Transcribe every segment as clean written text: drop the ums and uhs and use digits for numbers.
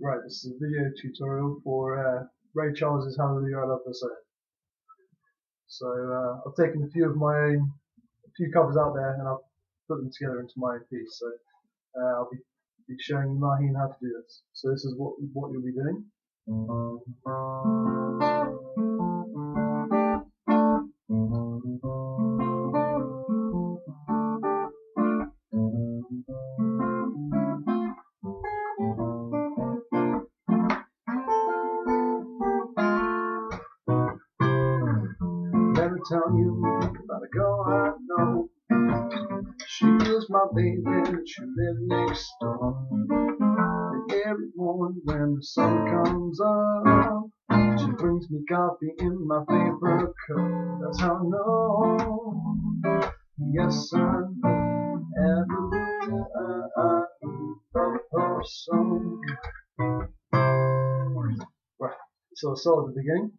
Right, this is a video tutorial for Ray Charles's Hallelujah, I Love the Soul. So I've taken a few covers out there and I've put them together into my own piece. So I'll be showing you Maheen how to do this. So this is what you'll be doing. Let me tell you about a girl I know. She is my baby and she lives next door. And every morning when the sun comes up, she brings me coffee in my favorite cup. That's how I know. Yes, I know. Hallelujah, I love her so. Right, so I'll start at the beginning.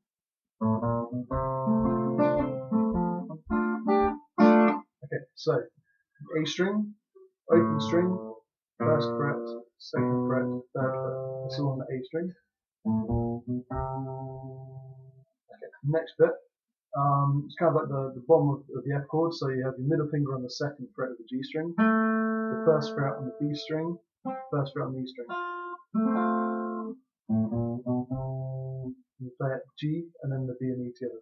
Okay, so A string, open string, first fret, second fret, third fret. This is all on the A string. Okay, next bit. It's kind of like the bottom of the F chord, so you have your middle finger on the second fret of the G string, the first fret on the B string, first fret on the E string. You play it G and then the B and E together.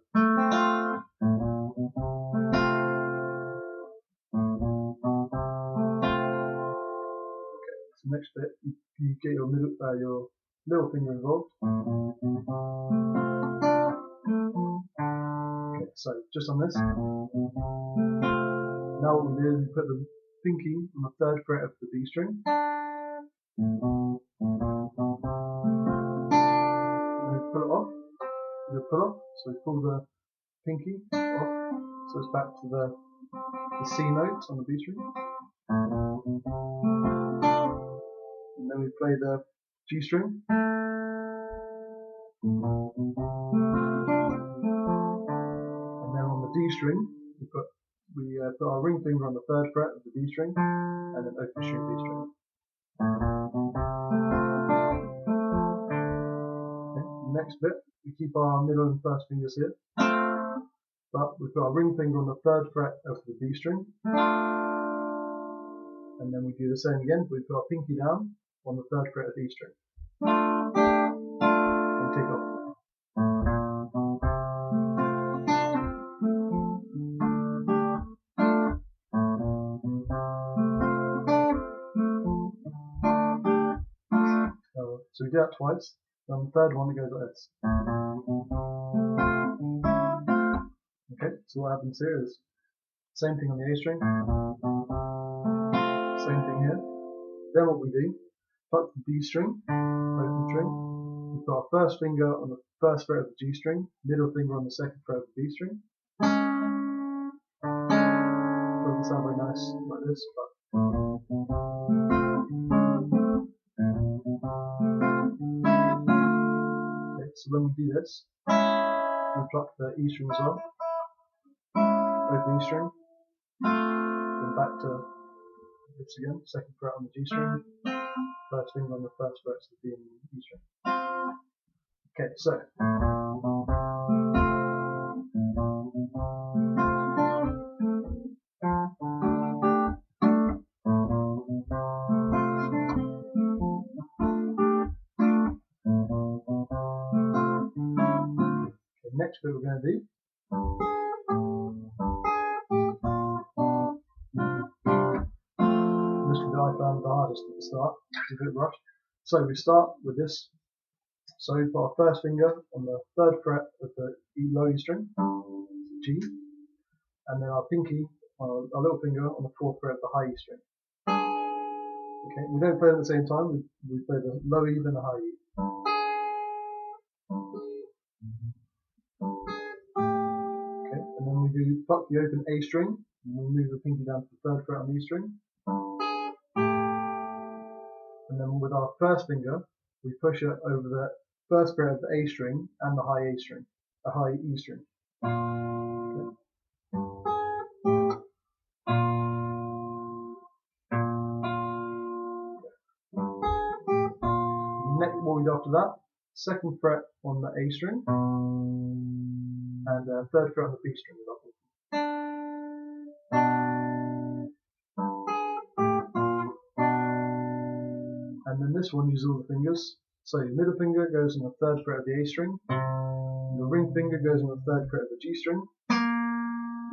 So next bit, you get your little finger involved. Okay, so just on this. Now what we do is we put the pinky on the third fret of the B string. And we pull it off. We pull off, so we pull the pinky off, so it's back to the C note on the B string. And then we play the G string. And then on the D string, we put our ring finger on the third fret of the D string, and then open string D string. Okay, next bit, we keep our middle and first fingers here, but we put our ring finger on the third fret of the D string, and then we do the same again. We put our pinky down on the third fret of the E string, and take off. So we do that twice. On the third one it goes like this. Okay, so what happens here is same thing on the A string, same thing here. Then what we do, pluck the D string, open string. We put our first finger on the first fret of the G string, middle finger on the second fret of the B string. Doesn't sound very nice like this, but so when we do this, we pluck the E string as well, open E string, then back to this again, second fret on the G string, first finger on the first fret of the D and E string. Okay, so next bit we're going to do, this is the I found the hardest at the start, it's a bit rushed. So we start with this, so we put our first finger on the third fret of the low E string, G, and then our pinky, our little finger on the fourth fret of the high E string. Okay, we don't play them at the same time, we play the low E then the high E. Okay, and then we do pluck the open A string, and we move the pinky down to the third fret on the E string. And then with our first finger, we push it over the first fret of the A string and the high E string. Okay. next, what we do after that, 2nd fret on the A string, and 3rd fret on the B string. And then this one uses all the fingers. So your middle finger goes on the 3rd fret of the A string, your ring finger goes on the 3rd fret of the G string,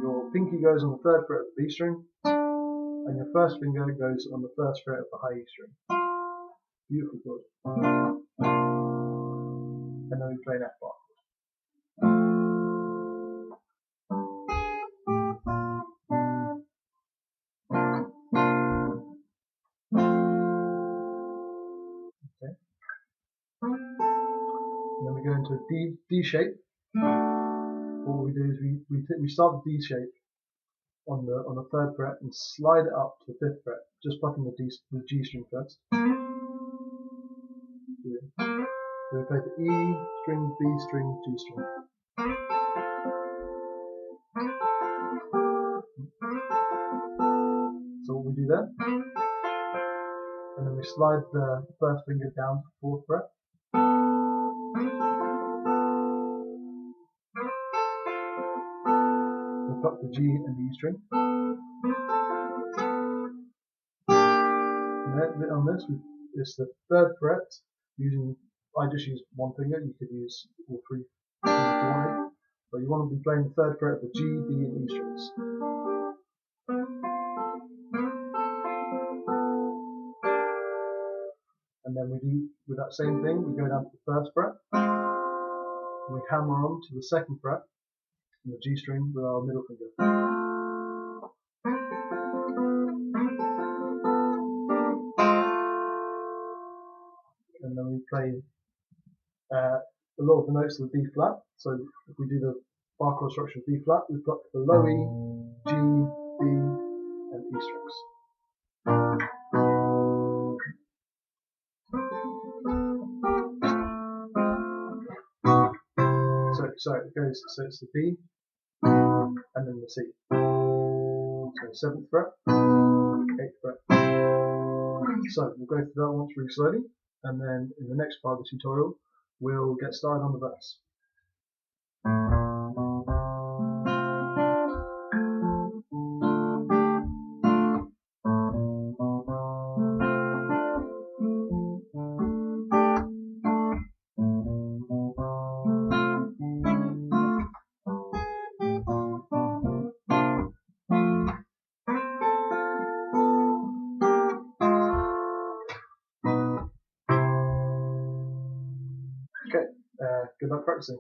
your pinky goes on the 3rd fret of the B string, and your 1st finger goes on the 1st fret of the high E string. Beautiful chord. And then we play an F bar. Okay. And then we go into a D shape. What we do is we start the D shape on the 3rd fret and slide it up to the 5th fret, just plucking the G string first. So we play the E string, B string, G string. So what we do there, and then we slide the 1st finger down to the 4th fret. We pluck the G and the E string. And then on this, it's the 3rd fret. I just use one finger. You could use all 3 if you wanted, but you want to be playing the 3rd fret of the G, B, and E strings. And then we do with that same thing. We go down to the 1st fret. And we hammer on to the 2nd fret on the G string with our middle finger. And then we play a lot of the notes of the D flat. So if we do the bar chord structure of D flat, we pluck the low E, G, B, and E strings. So it's the B, and then the C. So 7th fret, 8th fret. So we'll go through that once really slowly, and then in the next part of the tutorial, we'll get started on the verse. Okay, good luck practicing.